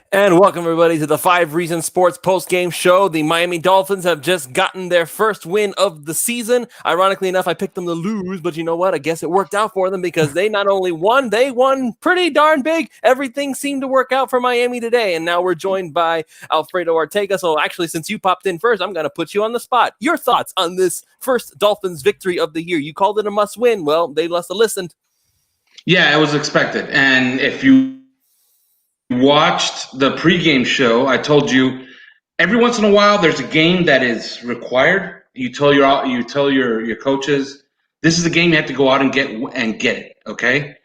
And welcome, everybody, to the 5 Reasons Sports Postgame Show. The Miami Dolphins have just gotten their first win of the season. Ironically enough, I picked them to lose, but you know what? I guess it worked out for them because they not only won, they won pretty darn big. Everything seemed to work out for Miami today, and now we're joined by Alfredo Ortega. So actually, since you popped in first, I'm going to put you on the spot. Your thoughts on this first Dolphins victory of the year? You called it a must-win. Well, they must have listened. Yeah, it was expected. And if you watched the pregame show, I told you every once in a while there's a game that is required. You tell your coaches, this is a game you have to go out and get it. Okay,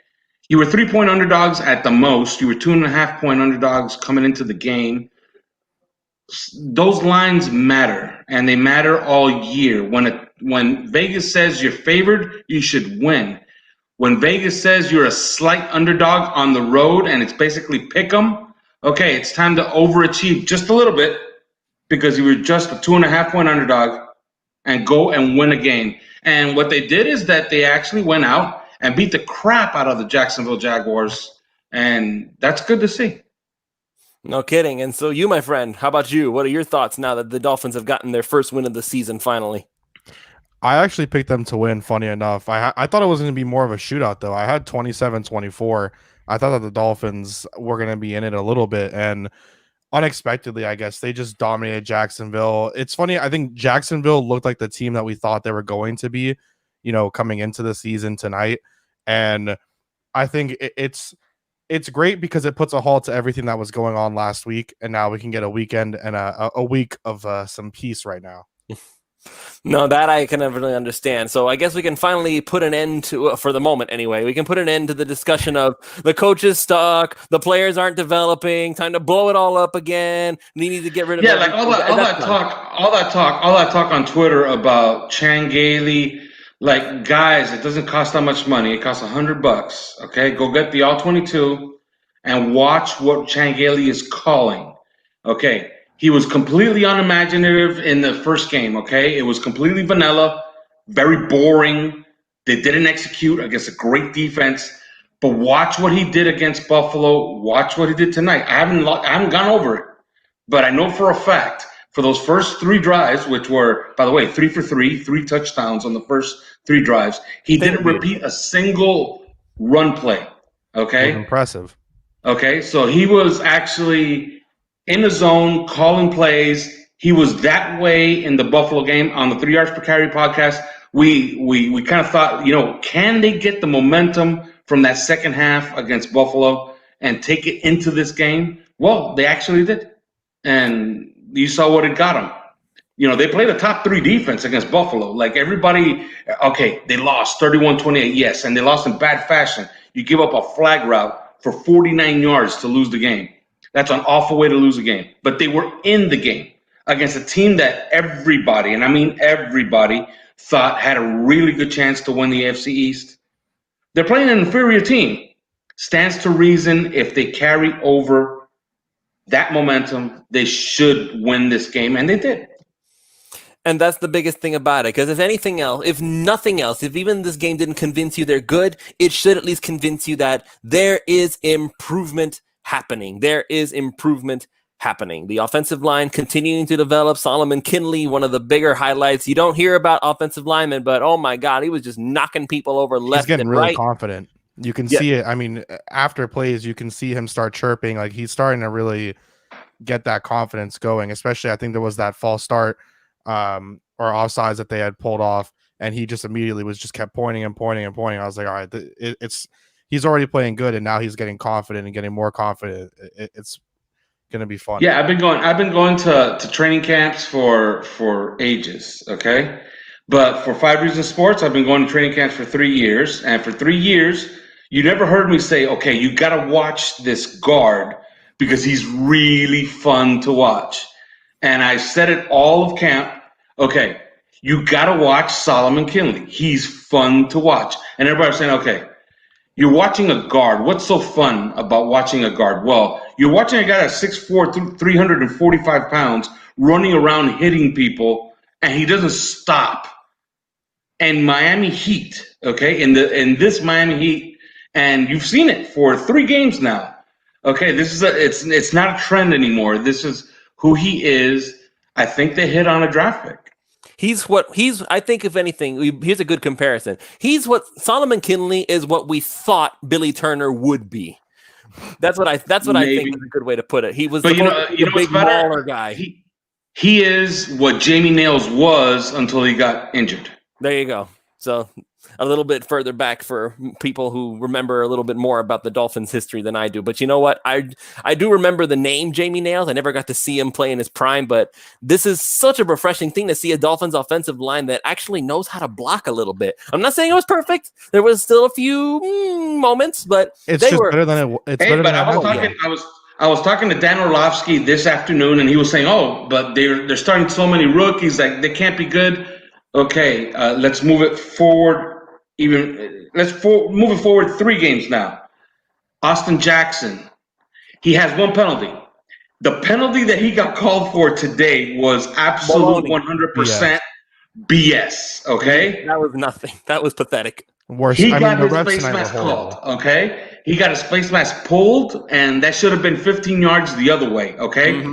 you were 3-point underdogs at the most. You were 2.5-point underdogs coming into the game. Those lines matter, and they matter all year. When Vegas says you're favored, you should win. When Vegas says you're a slight underdog on the road and it's basically pick 'em, okay, it's time to overachieve just a little bit because you were just a 2.5-point underdog and go and win a game. And what they did is that they actually went out and beat the crap out of the Jacksonville Jaguars, and that's good to see. No kidding. And so you, my friend, how about you? What are your thoughts now that the Dolphins have gotten their first win of the season finally? I actually picked them to win, funny enough. I thought it was going to be more of a shootout, though. I had 27-24. I thought that the Dolphins were going to be in it a little bit, and unexpectedly, I guess, they just dominated Jacksonville. It's funny, I think Jacksonville looked like the team that we thought they were going to be, coming into the season tonight. And I think it's great because it puts a halt to everything that was going on last week, and now we can get a weekend and a week of some peace right now. No, that I can never really understand. So I guess we can finally put an end to, for the moment anyway, we can put an end to the discussion of the coaches stuck, the players aren't developing, time to blow it all up again. We need to get rid of like all that talk on Twitter about Chan Gailey. Like, guys, it doesn't cost that much money. It costs $100. Okay, go get the All-22 and watch what Chan Gailey is calling. Okay. He was completely unimaginative in the first game, okay? It was completely vanilla, very boring. They didn't execute against a great defense. But watch what he did against Buffalo. Watch what he did tonight. I haven't gone over it. But I know for a fact, for those first 3 drives, which were, by the way, 3 for 3, 3 touchdowns on the first 3 drives, he didn't repeat a single run play, okay? Impressive. Okay, so he was actually in the zone, calling plays. He was that way in the Buffalo game. On the 3 yards per carry podcast, we kind of thought, can they get the momentum from that second half against Buffalo and take it into this game? Well, they actually did. And you saw what it got them. They played a top 3 defense against Buffalo. Like, everybody, okay, they lost 31-28, yes, and they lost in bad fashion. You give up a flag route for 49 yards to lose the game. That's an awful way to lose a game. But they were in the game against a team that everybody, and I mean everybody, thought had a really good chance to win the AFC East. They're playing an inferior team. Stands to reason if they carry over that momentum, they should win this game, and they did. And that's the biggest thing about it, because if anything else, if nothing else, if even this game didn't convince you they're good, it should at least convince you that there is improvement happening. There is improvement happening. The offensive line continuing to develop. Solomon Kinley, one of the bigger highlights. You don't hear about offensive linemen, but oh my God, he was just knocking people over left and right. He's getting really confident. You can see it. I mean, after plays, you can see him start chirping. Like, he's starting to really get that confidence going, especially I think there was that false start or offsides that they had pulled off, and he just immediately was just kept pointing and pointing and pointing. I was like, all right, he's already playing good, and now he's getting confident and getting more confident. It's going to be fun. Yeah, I've been going to training camps for ages, okay? But for 5 Reasons Sports, I've been going to training camps for 3 years, and for 3 years, you never heard me say, okay, you got to watch this guard because he's really fun to watch. And I said it all of camp, okay, you got to watch Solomon Kinley. He's fun to watch. And everybody was saying, okay, you're watching a guard. What's so fun about watching a guard? Well, you're watching a guy that's 6'4", 345 pounds, running around hitting people, and he doesn't stop. And Miami Heat, okay, in this Miami Heat, and you've seen it for 3 games now. Okay, it's not a trend anymore. This is who he is. I think they hit on a draft pick. I think if anything, here's a good comparison. He's what Solomon Kinley is what we thought Billy Turner would be. That's what I think is a good way to put it. He was the big baller guy. He is what Jamie Nails was until he got injured. There you go. So a little bit further back for people who remember a little bit more about the Dolphins' history than I do. But you know what? I do remember the name Jamie Nails. I never got to see him play in his prime, but this is such a refreshing thing to see a Dolphins offensive line that actually knows how to block a little bit. I'm not saying it was perfect. There was still a few moments, but better than it. I was talking to Dan Orlovsky this afternoon, and he was saying, "Oh, but they're starting so many rookies, like they can't be good." Okay, let's move it forward. Move it forward 3 games now. Austin Jackson, he has 1 penalty. The penalty that he got called for today was absolute 100% BS. Okay, that was nothing. That was pathetic. Worse. He got his face mask called. Okay, he got his face mask pulled, and that should have been 15 yards the other way. Okay,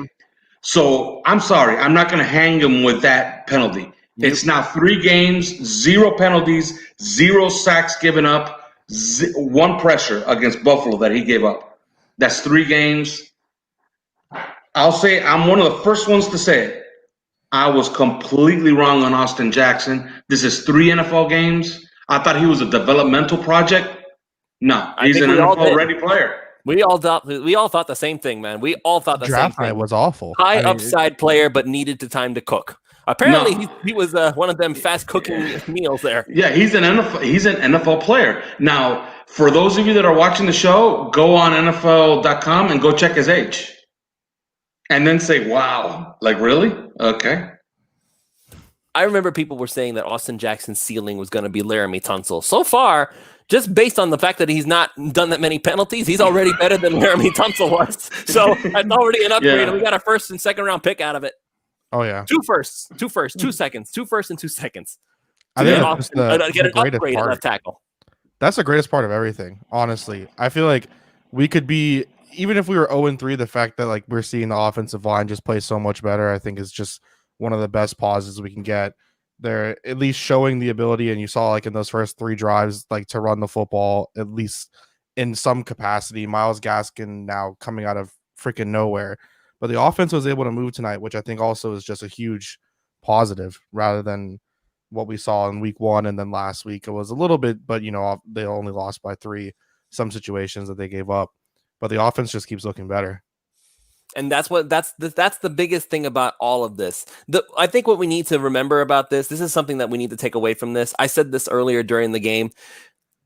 So I'm sorry, I'm not going to hang him with that penalty. It's now 3 games, 0 penalties, 0 sacks given up, 1 pressure against Buffalo that he gave up. That's 3 games. I'll say I'm one of the first ones to say it. I was completely wrong on Austin Jackson. This is 3 NFL games. I thought he was a developmental project. No, he's an NFL-ready player. We all thought the same thing, man. We all thought the same thing. Draft night was awful. High upside player, but needed the time to cook. Apparently, he was one of them fast cooking meals there. Yeah, he's an NFL player. Now, for those of you that are watching the show, go on NFL.com and go check his age. And then say, wow, like really? Okay. I remember people were saying that Austin Jackson's ceiling was going to be Laramie Tunsil. So far, just based on the fact that he's not done that many penalties, he's already better than Laramie Tunsil was. So that's already an upgrade, and we got a 1st and 2nd round pick out of it. Oh yeah, 2 firsts, 2 seconds, 2 firsts and 2 seconds. I think that's get an upgrade at left tackle. That's the greatest part of everything. Honestly, I feel like we could be, even if we were 0-3, the fact that like we're seeing the offensive line just play so much better, I think is just one of the best pauses we can get. They're at least showing the ability, and you saw like in those first 3 drives, like to run the football at least in some capacity. Myles Gaskin now coming out of freaking nowhere. But the offense was able to move tonight, which I think also is just a huge positive rather than what we saw in week 1 and then last week. It was a little bit, but they only lost by 3, some situations that they gave up. But the offense just keeps looking better. And that's the biggest thing about all of this. I think what we need to remember about this is something that we need to take away from this. I said this earlier during the game.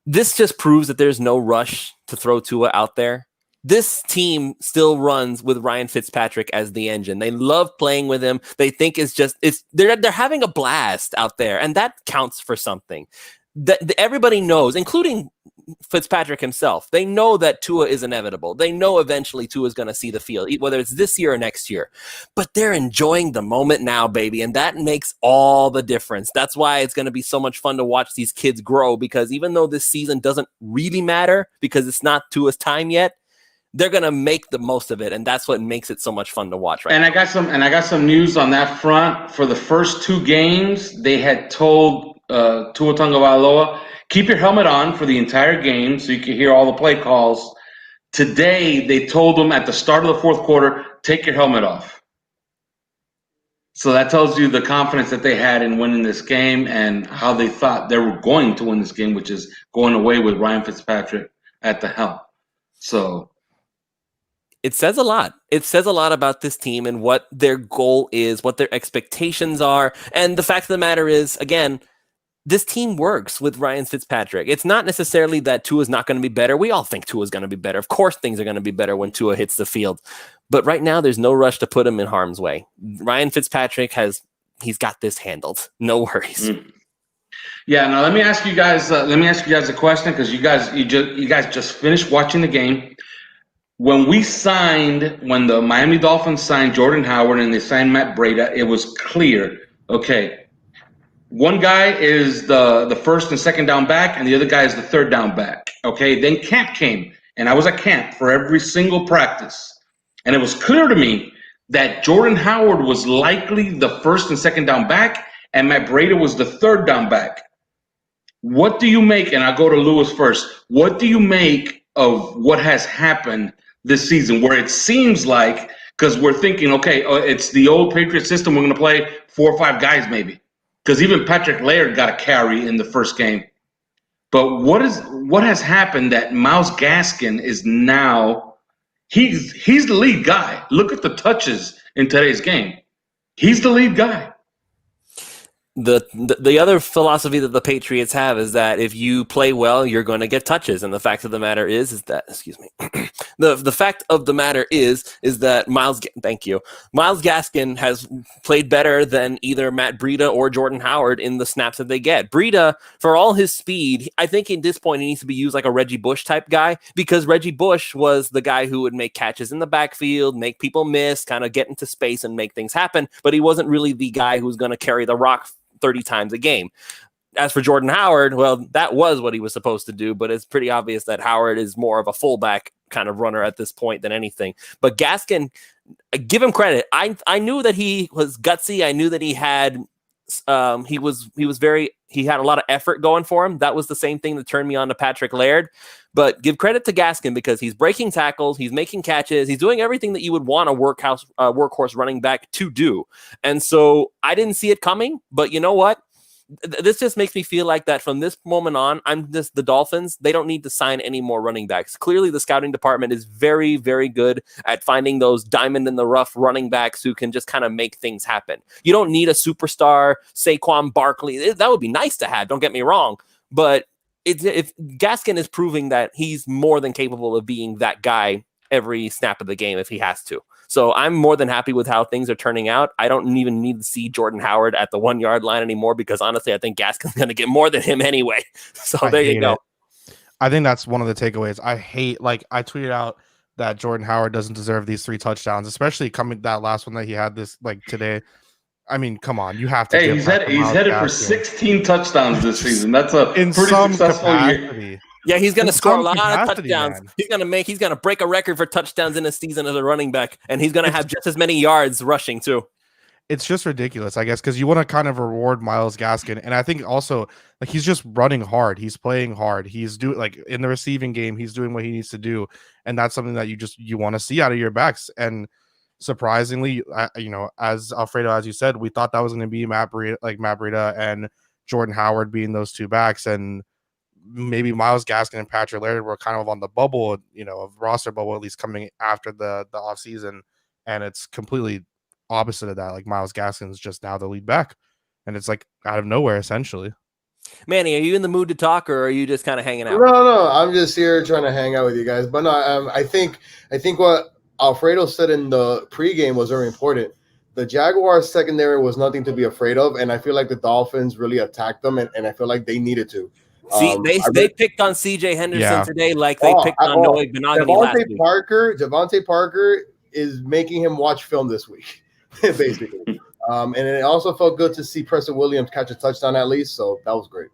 This just proves that there's no rush to throw Tua out there. This team still runs with Ryan Fitzpatrick as the engine. They love playing with him. They think they're having a blast out there, and that counts for something. That everybody knows, including Fitzpatrick himself. They know that Tua is inevitable. They know eventually Tua is going to see the field, whether it's this year or next year. But they're enjoying the moment now, baby, and that makes all the difference. That's why it's going to be so much fun to watch these kids grow, because even though this season doesn't really matter because it's not Tua's time yet, they're gonna make the most of it, and that's what makes it so much fun to watch. Right. And I got some news on that front. For the first 2 games, they had told Tua Tagovailoa, keep your helmet on for the entire game so you can hear all the play calls. Today, they told him at the start of the 4th quarter, take your helmet off. So that tells you the confidence that they had in winning this game and how they thought they were going to win this game, which is going away with Ryan Fitzpatrick at the helm. So it says a lot. It says a lot about this team and what their goal is, what their expectations are. And the fact of the matter is, again, this team works with Ryan Fitzpatrick. It's not necessarily that Tua's not going to be better. We all think Tua's going to be better. Of course, things are going to be better when Tua hits the field. But right now, there's no rush to put him in harm's way. Ryan Fitzpatrick he's got this handled. No worries. Yeah. Now let me ask you guys a question, because you guys just finished watching the game. When the Miami Dolphins signed Jordan Howard and they signed Matt Breida, it was clear. Okay, one guy is the 1st and 2nd down back, and the other guy is the 3rd down back. Okay, then Camp came. and I was at camp for every single practice, and it was clear to me that Jordan Howard was likely the first and second down back, and Matt Breida was the third down back. What do you make, and I'll go to Lewis first, what do you make of what has happened this season where it seems like, because we're thinking, okay, it's the old Patriot system, we're going to play 4 or 5 guys maybe, because even Patrick Laird got a carry in the first game. But what has happened that Myles Gaskin is now, he's the lead guy. Look at the touches in today's game. He's the lead guy. The other philosophy that the Patriots have is that if you play well, you're going to get touches. And the fact of the matter is that, excuse me, the fact of the matter is that Myles Gaskin has played better than either Matt Breida or Jordan Howard in the snaps that they get. Breida, for all his speed, I think at this point he needs to be used like a Reggie Bush type guy, because Reggie Bush was the guy who would make catches in the backfield, make people miss, kind of get into space and make things happen. But he wasn't really the guy who's going to carry the rock 30 times a game. As for Jordan Howard, well, that was what he was supposed to do, but it's pretty obvious that Howard is more of a fullback kind of runner at this point than anything. But Gaskin, give him credit. I knew that he was gutsy. I knew that he had he had a lot of effort going for him. That was the same thing that turned me on to Patrick Laird. But give credit to Gaskin because he's breaking tackles, he's making catches, he's doing everything that you would want a workhorse running back to do. And so I didn't see it coming, but you know what? This just makes me feel like that from this moment on, the Dolphins, they don't need to sign any more running backs. Clearly, the scouting department is very, very good at finding those diamond in the rough running backs who can just kind of make things happen. You don't need a superstar, Saquon Barkley. That would be nice to have, don't get me wrong. But if Gaskin is proving that he's more than capable of being that guy every snap of the game if he has to. So I'm more than happy with how things are turning out. I don't even need to see Jordan Howard at the 1 yard line anymore because honestly, I think Gaskin's going to get more than him anyway. So there you go. I think that's one of the takeaways. I tweeted out that Jordan Howard doesn't deserve these 3 touchdowns, especially coming that last one that he had this today. I mean, come on, you have to. Hey, he's headed for 16 touchdowns this season. That's a pretty successful year. Yeah, he's going to score a lot of touchdowns. Man. He's going to break a record for touchdowns in a season as a running back, and he's going to have just as many yards rushing too. It's just ridiculous, I guess, because you want to kind of reward Myles Gaskin, and I think also he's just running hard. He's playing hard. He's doing in the receiving game. He's doing what he needs to do, and that's something that you want to see out of your backs. And surprisingly, as Alfredo, as you said, we thought that was going to be Matt Breida and Jordan Howard being those 2 backs, and maybe Myles Gaskin and Patrick Laird were kind of on the bubble, of roster bubble, at least coming after the off season, and it's completely opposite of that. Myles Gaskin is just now the lead back, and it's out of nowhere essentially. Manny, are you in the mood to talk, or are you just kind of hanging out? No, I'm just here trying to hang out with you guys. But no, I think what Alfredo said in the pregame was very important. The Jaguars secondary was nothing to be afraid of, and I feel like the Dolphins really attacked them, and I feel like they needed to. See, they picked on C.J. Henderson today like they picked on Noah Benogany last week. Devontae Parker is making him watch film this week, basically. And it also felt good to see Preston Williams catch a touchdown at least, so that was great.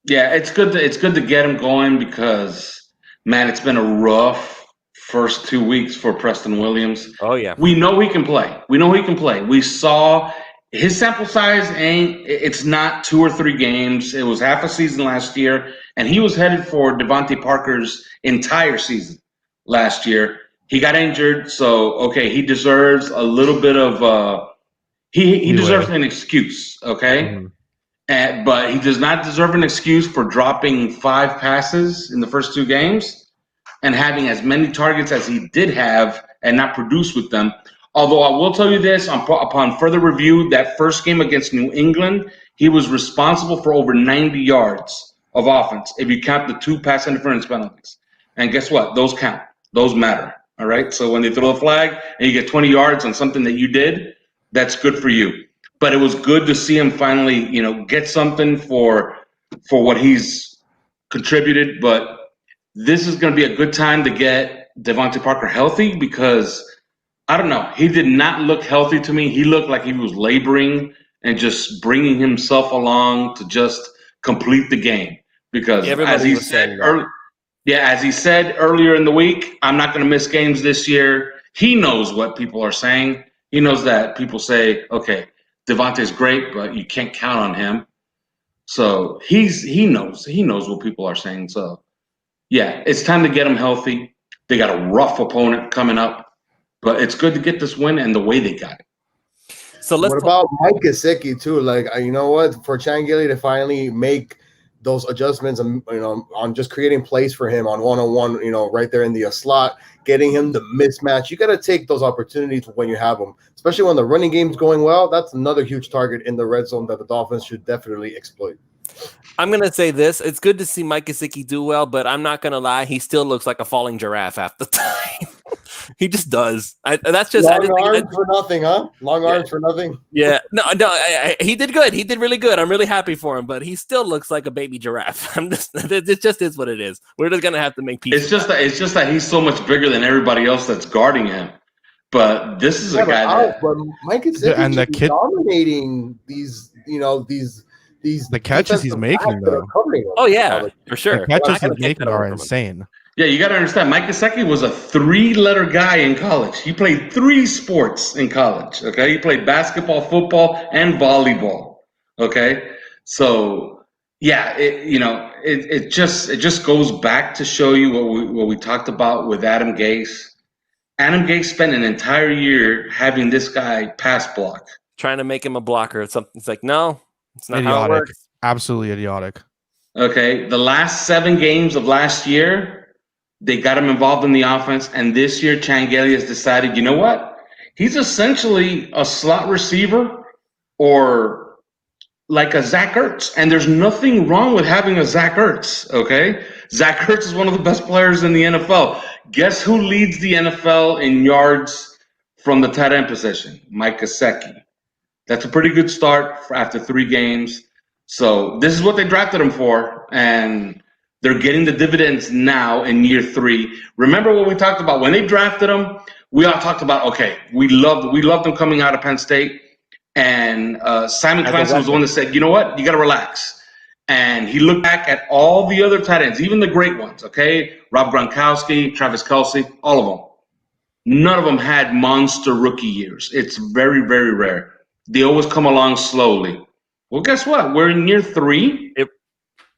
Yeah, it's good to get him going because, man, it's been a rough first 2 weeks for Preston Williams. Oh, yeah. We know he can play. We saw – his sample size it's not 2 or 3 games. It was half a season last year, and he was headed for Devontae Parker's entire season last year. He got injured, so, okay, he deserves a little bit of he deserves an excuse, okay? Mm-hmm. But he does not deserve an excuse for dropping 5 passes in the first 2 games and having as many targets as he did have and not produce with them. Although I will tell you this, upon further review, that first game against New England, he was responsible for over 90 yards of offense if you count the 2 pass interference penalties. And guess what? Those count. Those matter. All right? So when they throw the flag and you get 20 yards on something that you did, that's good for you. But it was good to see him finally, get something for what he's contributed. But this is going to be a good time to get Devontae Parker healthy because – I don't know. He did not look healthy to me. He looked like he was laboring and just bringing himself along to just complete the game. Because as he said earlier, Yeah, as he said earlier in the week, I'm not going to miss games this year. He knows what people are saying. He knows that people say, okay, Devontae's great, but you can't count on him. So he knows what people are saying. So yeah, it's time to get him healthy. They got a rough opponent coming up, but it's good to get this win and the way they got it. So what about Mike Gesicki too? Like, you know what, for Chan Gailey to finally make those adjustments and, you know, on just creating plays for him on one-on-one, you know, right there in the slot, getting him the mismatch. You got to take those opportunities when you have them, especially when the running game's going well. That's another huge target in the red zone that the Dolphins should definitely exploit. I'm going to say this. It's good to see Mike Gesicki do well, but I'm not going to lie. He still looks like a falling giraffe half the time. He just does. That's just long arms for nothing, huh? Long arms for nothing. Yeah, no, he did good. He did really good. I'm really happy for him, but he still looks like a baby giraffe. It just is what it is. We're just gonna have to make peace. It's just that he's so much bigger than everybody else that's guarding him. But this is a guy but Mike is dominating these, you know, these the catches he's making though. Oh yeah, for sure. The catches he's making are insane. Yeah, you got to understand, Mike Gesicki was a 3-letter guy in college. He played 3 sports in college, okay? He played basketball, football, and volleyball, okay? So, yeah, it just goes back to show you what we talked about with Adam Gase. Adam Gase spent an entire year having this guy pass block. Trying to make him a blocker. It's like, no, it's not idiotic. How it works. Absolutely idiotic. Okay, the last 7 games of last year, they got him involved in the offense, and this year Chan Gailey has decided, you know what? He's essentially a slot receiver or like a Zach Ertz, and there's nothing wrong with having a Zach Ertz, okay? Zach Ertz is one of the best players in the NFL. Guess who leads the NFL in yards from the tight end position? Mike Gesicki. That's a pretty good start after 3 games. So this is what they drafted him for, and they're getting the dividends now in year 3. Remember what we talked about when they drafted him? We all talked about, okay, we loved him coming out of Penn State, and Simon Clancy was the one that said, you know what, you got to relax. And he looked back at all the other tight ends, even the great ones, okay, Rob Gronkowski, Travis Kelce, all of them. None of them had monster rookie years. It's very, very rare. They always come along slowly. Well, guess what? We're in year 3. Yep.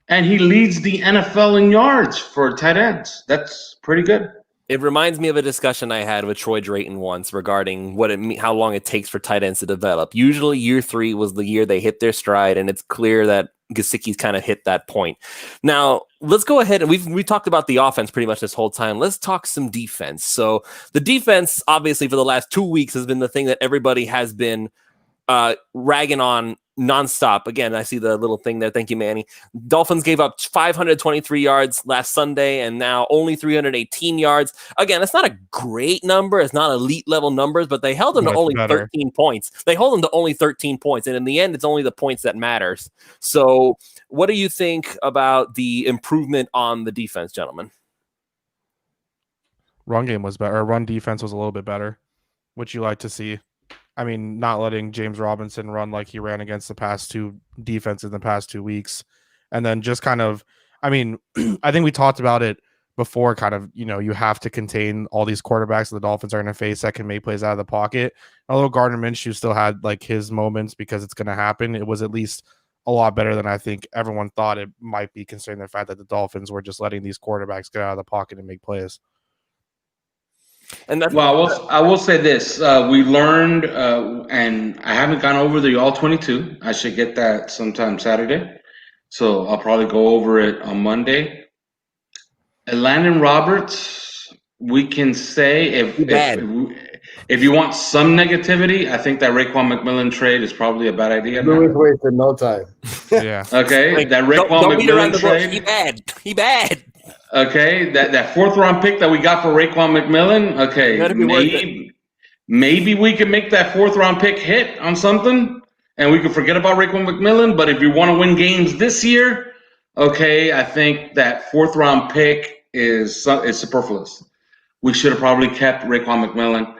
And he leads the NFL in yards for tight ends. That's pretty good. It reminds me of a discussion I had with Troy Drayton once regarding how long it takes for tight ends to develop. Usually year 3 was the year they hit their stride, and it's clear that Gesicki's kind of hit that point. Now, let's go ahead, and we talked about the offense pretty much this whole time. Let's talk some defense. So the defense, obviously, for the last 2 weeks has been the thing that everybody has been ragging on nonstop. Again, I see the little thing there. Thank you, Manny. Dolphins gave up 523 yards last Sunday and now only 318 yards. Again, it's not a great number. It's not elite level numbers, but they held them to only 13 points. They hold them to only 13 points. And in the end, it's only the points that matters. So what do you think about the improvement on the defense, gentlemen? Run game was better. Run defense was a little bit better, which you like to see. I mean, not letting James Robinson run like he ran against the past 2 defenses in the past 2 weeks. And then just kind of, I mean, I think we talked about it before, kind of, you know, you have to contain all these quarterbacks that the Dolphins are going to face that can make plays out of the pocket. Although Gardner Minshew still had like his moments because it's going to happen. It was at least a lot better than I think everyone thought it might be, considering the fact that the Dolphins were just letting these quarterbacks get out of the pocket and make plays. And that's I will say this. We learned, and I haven't gone over the All 22. I should get that sometime Saturday. So I'll probably go over it on Monday. Landon Roberts, we can say, if you want some negativity, I think that Raekwon McMillan trade is probably a bad idea. Louis wasted no time. Yeah. Okay, that Raekwon McMillan trade. He bad. Okay, that 4th-round pick that we got for Raekwon McMillan. Okay, maybe we can make that 4th-round pick hit on something, and we can forget about Raekwon McMillan. But if you want to win games this year, okay, I think that 4th-round pick is superfluous. We should have probably kept Raekwon McMillan.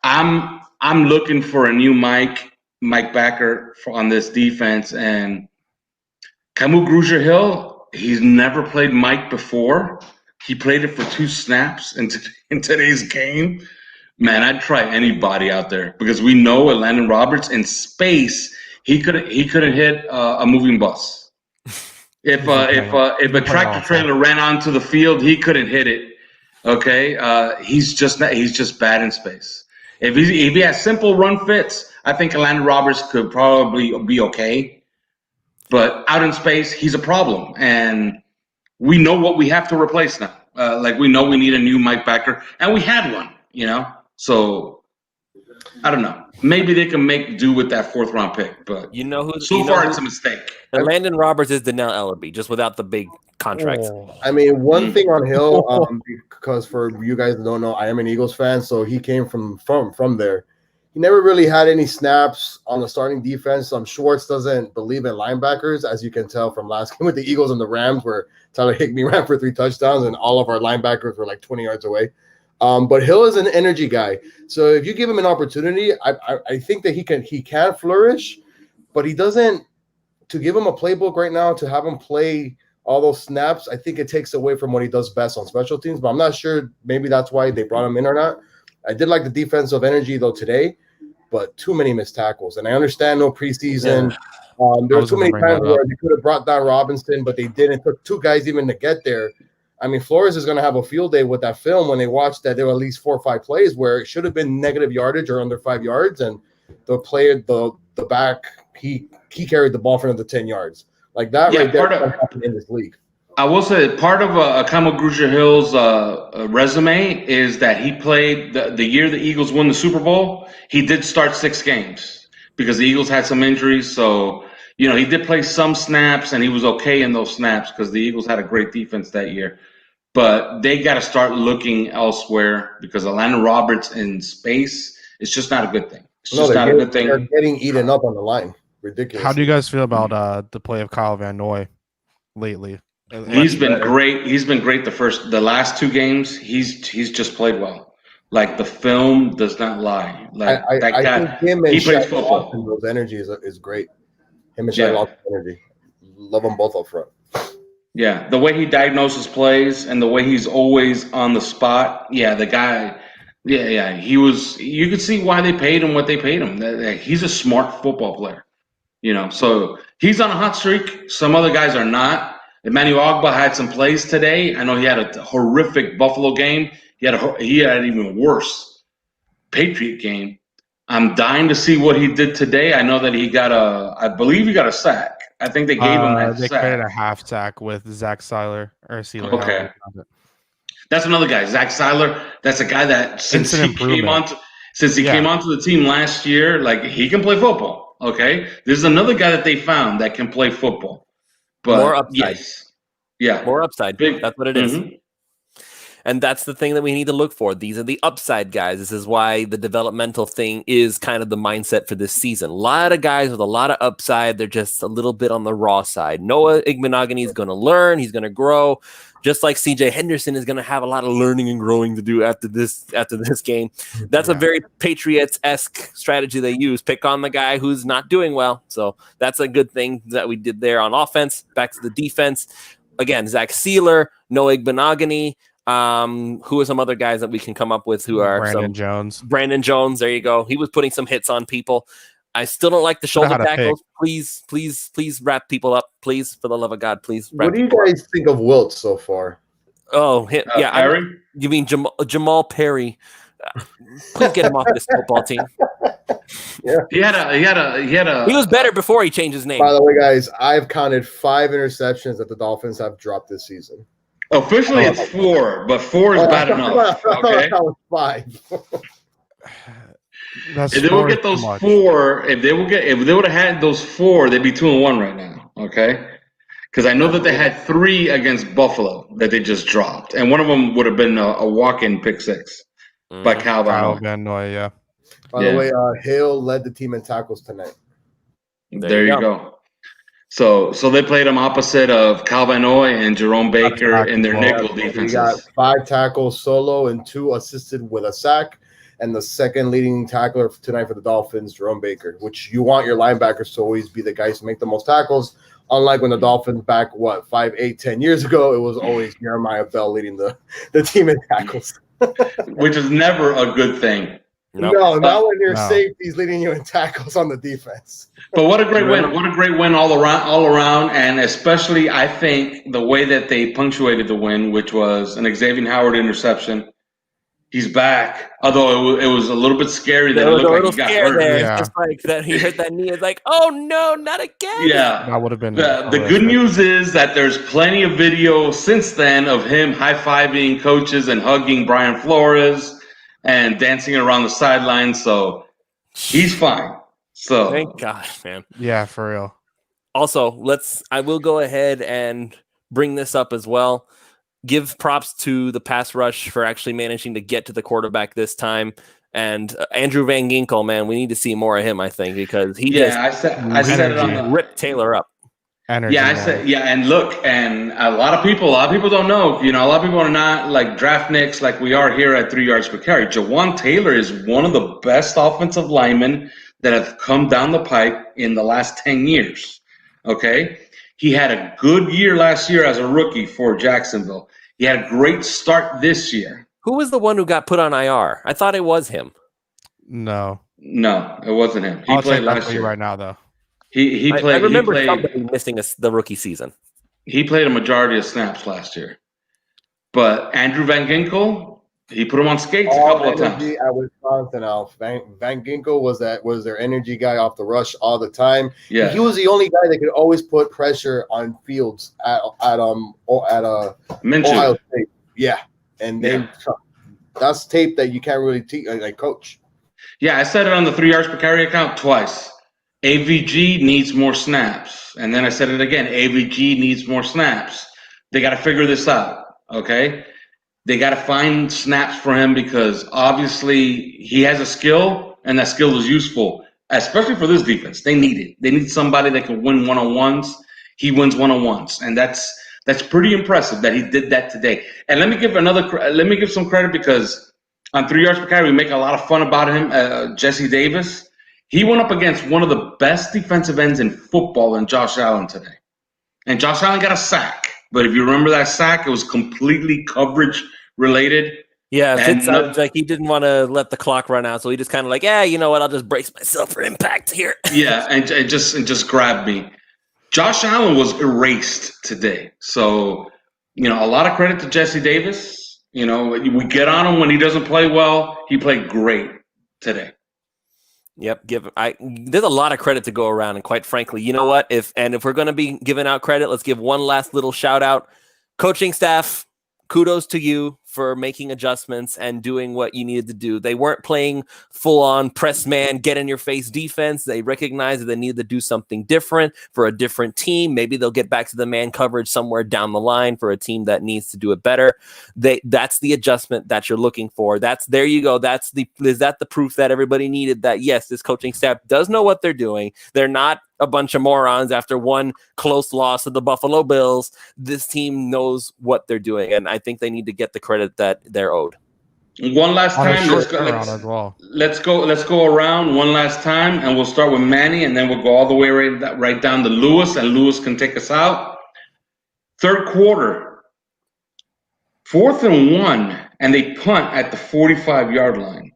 I'm looking for a new Mike Backer on this defense, and Camus Grugier-Hill. He's never played Mike before, he played it for 2 snaps in today's game, man, I'd try anybody out there because we know with Landon Roberts in space, he couldn't hit a moving bus. If a tractor trailer ran onto the field, he couldn't hit it. Okay, he's just bad in space. If he has simple run fits, I think Landon Roberts could probably be okay. But out in space, he's a problem, and we know what we have to replace now. Like we know we need a new Mike backer, and we had one. So I don't know. Maybe they can make do with that 4th round pick, but so far it's a mistake. And Landon Roberts is Danielle Ellerby, just without the big contract. I mean, one thing on Hill, because for you guys that don't know, I am an Eagles fan, so he came from there. He never really had any snaps on the starting defense. Schwartz doesn't believe in linebackers, as you can tell from last game with the Eagles and the Rams, where Tyler Higbee ran for 3 touchdowns and all of our linebackers were like 20 yards away. But Hill is an energy guy, so if you give him an opportunity, I think that he can flourish, but he doesn't. To give him a playbook right now, to have him play all those snaps, I think it takes away from what he does best on special teams. But I'm not sure. Maybe that's why they brought him in or not. I did like the defensive energy though today, but too many missed tackles, and I understand no preseason. There were too many times where they could have brought down Robinson, but they didn't. It took 2 guys even to get there. I mean, Flores is going to have a field day with that film when they watch that there were at least 4 or 5 plays where it should have been negative yardage or under 5 yards, and the player, the back, he carried the ball for another 10 yards. Like that right there happened in this league. I will say part of Akamo Grugier-Hill's resume is that he played the year the Eagles won the Super Bowl. He did start 6 games because the Eagles had some injuries. So, he did play some snaps, and he was okay in those snaps because the Eagles had a great defense that year. But they got to start looking elsewhere because Landon Roberts in space is just not a good thing. It's just not a good thing. They're getting eaten up on the line. Ridiculous. How do you guys feel about the play of Kyle Van Noy lately? He's been great. He's been great the last 2 games. He's just played well. Like the film does not lie. Like that guy, I think him and he plays football. Those energy is great. Him and Shaq Lawson energy. Love them both up front. Yeah, the way he diagnoses plays and the way he's always on the spot. Yeah, the guy. Yeah. He was. You could see why they paid him what they paid him. He's a smart football player. So he's on a hot streak. Some other guys are not. Emmanuel Ogbah had some plays today. I know he had a horrific Buffalo game. He had an even worse Patriot game. I'm dying to see what he did today. I know that I believe he got a sack. I think they gave him that sack. They created a half sack with Zach Seiler or Sealer. Okay. That's another guy, Zach Seiler. That's a guy that since he came onto the team last year, like he can play football. Okay, this is another guy that they found that can play football. But more upside. Yes. Yeah. More upside. That's what it is. And that's the thing that we need to look for. These are the upside guys. This is why the developmental thing is kind of the mindset for this season. A lot of guys with a lot of upside. They're just a little bit on the raw side. Noah Igbenogany is going to learn. He's going to grow. Just like CJ Henderson is going to have a lot of learning and growing to do after this game. That's a very Patriots-esque strategy they use. Pick on the guy who's not doing well. So that's a good thing that we did there on offense. Back to the defense. Again, Zach Sealer, Noah Igbenogany. Who are some other guys that we can come up with who are Brandon Jones. There you go. He was putting some hits on people. I still don't like the shoulder tackles. Please wrap people up. Please, for the love of God, please. What do you guys think of Wilt so far? Oh, you mean Jamal Perry? Please get him off this football team. Yeah, he was better before he changed his name. By the way, guys, I've counted 5 interceptions that the Dolphins have dropped this season. Officially, it's 4, but 4 is bad enough. Okay, that was 5. If they would get those 4, if they would have had those 4, they'd be 2-1 right now. Okay, because I know that they had 3 against Buffalo that they just dropped, and one of them would have been a walk-in pick 6 by Kyle Van Noy. Yeah. By the way, Hale led the team in tackles tonight. There you go. So they played him opposite of Kyle Van Noy and Jerome Baker in their nickel defenses. He got 5 tackles solo and 2 assisted with a sack. And the second leading tackler tonight for the Dolphins, Jerome Baker, which you want your linebackers to always be the guys to make the most tackles. Unlike when the Dolphins back, 5, 8, 10 years ago, it was always Jeremiah Bell leading the team in tackles. Which is never a good thing. Nope. No, not when your No. safety's leading you in tackles on the defense. But what a great win. What a great win all around. And especially, I think, the way that they punctuated the win, which was an Xavier Howard interception. He's back. Although it was a little bit scary that it looked like he got hurt. There. Yeah. Just like that he hurt that knee. It's like, oh no, not again. Yeah. That would have been The good news is that there's plenty of video since then of him high-fiving coaches and hugging Brian Flores and dancing around the sidelines. So he's fine. So Thank God, man. Yeah, for real. Also, I will go ahead and bring this up as well. Give props to the pass rush for actually managing to get to the quarterback this time. And Andrew Van Ginkel, man, we need to see more of him, I think, because he I said it on the ripped Taylor up. Energy. Yeah, I said, and look, and a lot of people don't know, a lot of people are not like draft nicks like we are here at 3 yards per carry. Jawan Taylor is one of the best offensive linemen that have come down the pike in the last 10 years. Okay? He had a good year last year as a rookie for Jacksonville. He had a great start this year. Who was the one who got put on IR? I thought it was him. No, it wasn't him. He I'll played check that last for you year. right now, though. He played. I remember he played, somebody missing the rookie season. He played a majority of snaps last year. But Andrew Van Ginkel, he put him on skates a couple of times. At Wisconsin, Alf. Van Ginkel was their energy guy off the rush all the time. Yeah, he was the only guy that could always put pressure on Fields at Ohio State. Yeah, and that's tape that you can't really coach. Yeah, I said it on the 3 yards per carry account twice. AVG needs more snaps, and then I said it again. AVG needs more snaps. They got to figure this out. Okay. They got to find snaps for him because obviously he has a skill, and that skill is useful, especially for this defense. They need it. They need somebody that can win one-on-ones. He wins one-on-ones, and that's pretty impressive that he did that today. And let me give some credit because on 3 yards per carry, we make a lot of fun about him. Jesse Davis, he went up against one of the best defensive ends in football in Josh Allen today, and Josh Allen got a sack. But if you remember that sack, it was completely coverage related. Yeah, Fitz sounded like he didn't want to let the clock run out, so he just kind of like, you know what? I'll just brace myself for impact here. Yeah, and just grabbed me. Josh Allen was erased today, so a lot of credit to Jesse Davis. We get on him when he doesn't play well. He played great today. Yep, there's a lot of credit to go around, and quite frankly, you know what? If we're going to be giving out credit, let's give one last little shout out. Coaching staff, kudos to you for making adjustments and doing what you needed to do. They weren't playing full-on press man, get-in-your-face defense. They recognized that they needed to do something different for a different team. Maybe they'll get back to the man coverage somewhere down the line for a team that needs to do it better. That's the adjustment that you're looking for. There you go. Is that the proof that everybody needed that, yes, this coaching staff does know what they're doing. They're not a bunch of morons after one close loss to the Buffalo Bills. This team knows what they're doing, and I think they need to get the credit that they're owed. One last time, let's go around one last time, and we'll start with Manny, and then we'll go all the way right down to Lewis, and Lewis can take us out. Third quarter, 4th and 1, and they punt at the 45-yard line.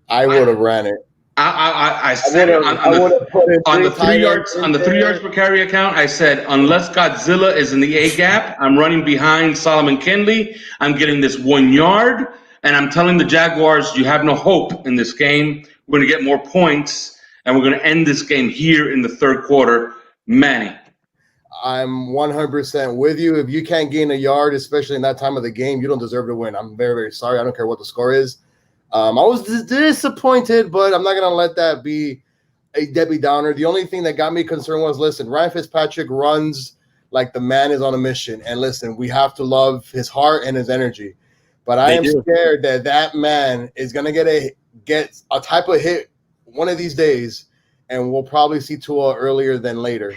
I would have ran it. I said on the 3 yards per carry account. I said unless Godzilla is in the A gap, I'm running behind Solomon Kindley. I'm getting this 1 yard, and I'm telling the Jaguars you have no hope in this game. We're going to get more points, and we're going to end this game here in the third quarter. Manny, I'm 100% with you. If you can't gain a yard, especially in that time of the game, you don't deserve to win. I'm very, very sorry. I don't care what the score is. I was disappointed, but I'm not going to let that be a Debbie Downer. The only thing that got me concerned was, listen, Ryan Fitzpatrick runs like the man is on a mission. And listen, we have to love his heart and his energy. But I am scared that man is going to get a type of hit one of these days, and we'll probably see Tua earlier than later.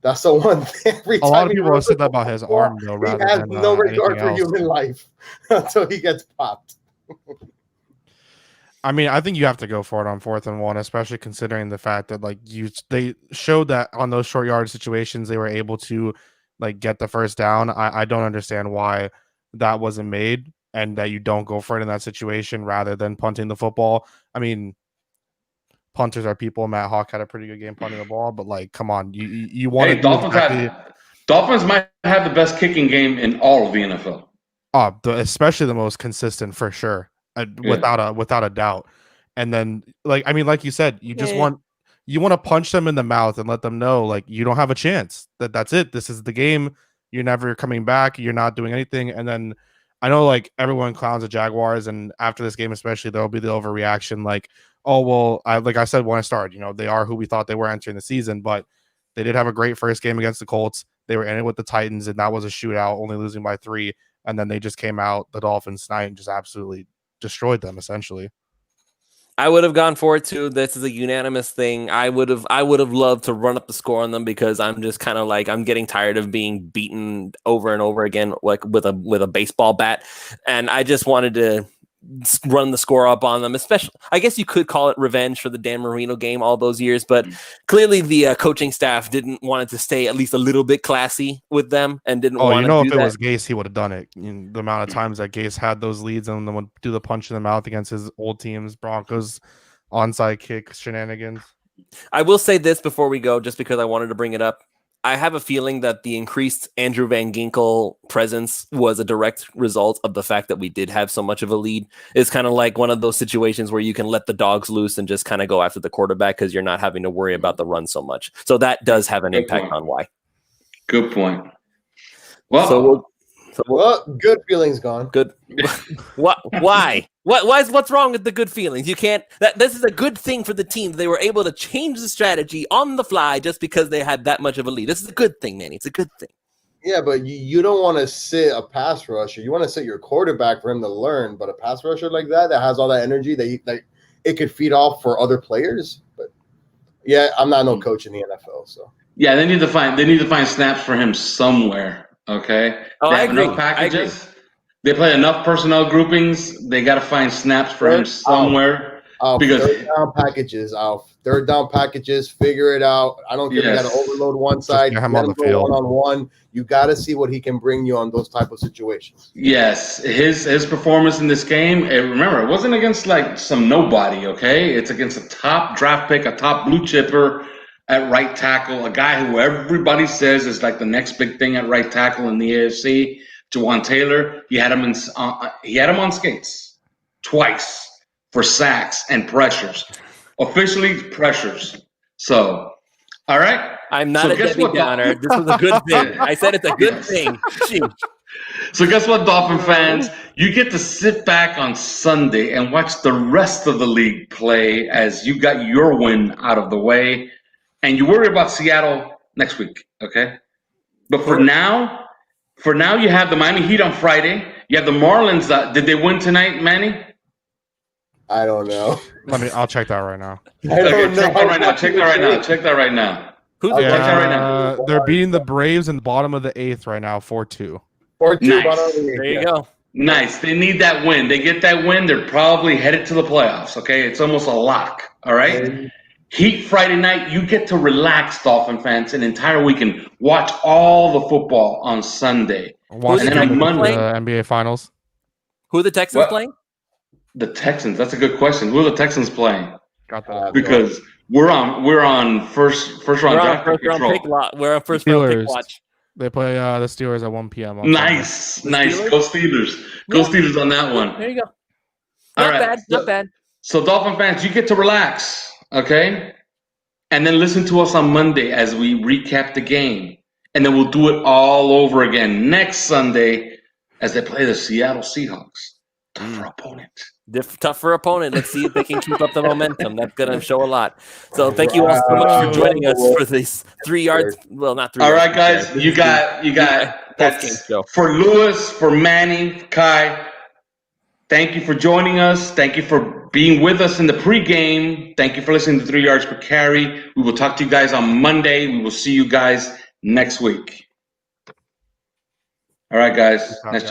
That's the one thing. A lot of people have said that about his arm, though. He has no regard for human life until he gets popped. I mean, I think you have to go for it on 4th and 1, especially considering the fact that they showed that on those short yard situations they were able to get the first down. I don't understand why that wasn't made and that you don't go for it in that situation rather than punting the football. I mean, punters are people. Matt Hawk had a pretty good game punting the ball, but come on, you want to Dolphins might have the best kicking game in all of the NFL. Especially the most consistent for sure, without a doubt. And then like you said, you just want to punch them in the mouth and let them know you don't have a chance. That's it. This is the game. You're never coming back. You're not doing anything. And then I know everyone clowns the Jaguars, and after this game especially, there'll be the overreaction. Oh well, I said when I started, they are who we thought they were entering the season, but they did have a great first game against the Colts. They were in it with the Titans, and that was a shootout, only losing by 3. And then they just came out, the Dolphins tonight, and just absolutely destroyed them, essentially. I would have gone for it too. This is a unanimous thing. I would have loved to run up the score on them because I'm just kind of I'm getting tired of being beaten over and over again with a baseball bat, and I just wanted to run the score up on them. Especially, I guess you could call it revenge for the Dan Marino game all those years, but clearly the coaching staff didn't want it to stay at least a little bit classy with them and didn't want to do if that. It was Gase, he would have done it. The amount of times that Gase had those leads and then would do the punch in the mouth against his old teams, Broncos, onside kick shenanigans. I will say this before we go, just because I wanted to bring it up. I have a feeling that the increased Andrew Van Ginkel presence was a direct result of the fact that we did have so much of a lead. It's kind of like one of those situations where you can let the dogs loose and just kind of go after the quarterback because you're not having to worry about the run so much. So that does have an impact on why. Good point. Well, So good feelings gone. Good. What? Why? What's wrong with the good feelings? You can't. This is a good thing for the team. They were able to change the strategy on the fly just because they had that much of a lead. This is a good thing, Manny. It's a good thing. Yeah, but you don't want to sit a pass rusher. You want to sit your quarterback for him to learn. But a pass rusher like that has all that energy that it could feed off for other players. But yeah, I'm not no coach in the NFL, so yeah, they need to find snaps for him somewhere. Okay. They have enough packages. They play enough personnel groupings. They got to find snaps for him somewhere. Because third down packages, figure it out. I don't care if you got to overload one side. Him on the field. One-on-one. You got to see what he can bring you on those type of situations. Yes, his performance in this game. Remember, it wasn't against some nobody. Okay, it's against a top draft pick, a top blue chipper at right tackle, a guy who everybody says is the next big thing at right tackle in the AFC. Jawan Taylor, he had him on skates twice for sacks and pressures, officially pressures. So, all right. I'm not a Debbie Downer. This was a good thing. I said it's a good thing. Jeez. So guess what, Dolphin fans? You get to sit back on Sunday and watch the rest of the league play as you got your win out of the way. And you worry about Seattle next week, okay? But for now, you have the Miami Heat on Friday. You have the Marlins. Did they win tonight, Manny? I don't know. I'll check that right now. Check that right now. Who's check that right now. They're beating the Braves in the bottom of the 8th right now, 4-2. 4-2. Nice. There you go. Nice. They need that win. They get that win, they're probably headed to the playoffs, okay? It's almost a lock, all right? Heat Friday night, you get to relax, Dolphin fans, an entire weekend. Watch all the football on Sunday. And then on Monday, NBA Finals. Who are the Texans playing? The Texans. That's a good question. Who are the Texans playing? Got that. Because we're on first round draft pick control. We're on first round pick watch. They play the Steelers at 1 p.m. Nice. Go Steelers. Go Steelers on that one. There you go. Not bad. So Dolphin fans, you get to relax. Okay? And then listen to us on Monday as we recap the game. And then we'll do it all over again next Sunday as they play the Seattle Seahawks. Tougher opponent. Tougher opponent. Let's see if they can keep up the momentum. That's going to show a lot. So thank you all so much for joining us for this 3 yards. Well, not 3 all yards. All right, guys. You got that's show. For Lewis, for Manny, Kai. Thank you for joining us. Thank you for being with us in the pregame. Thank you for listening to 3 yards per carry. We will talk to you guys on Monday. We will see you guys next week. All right, guys. Nice job.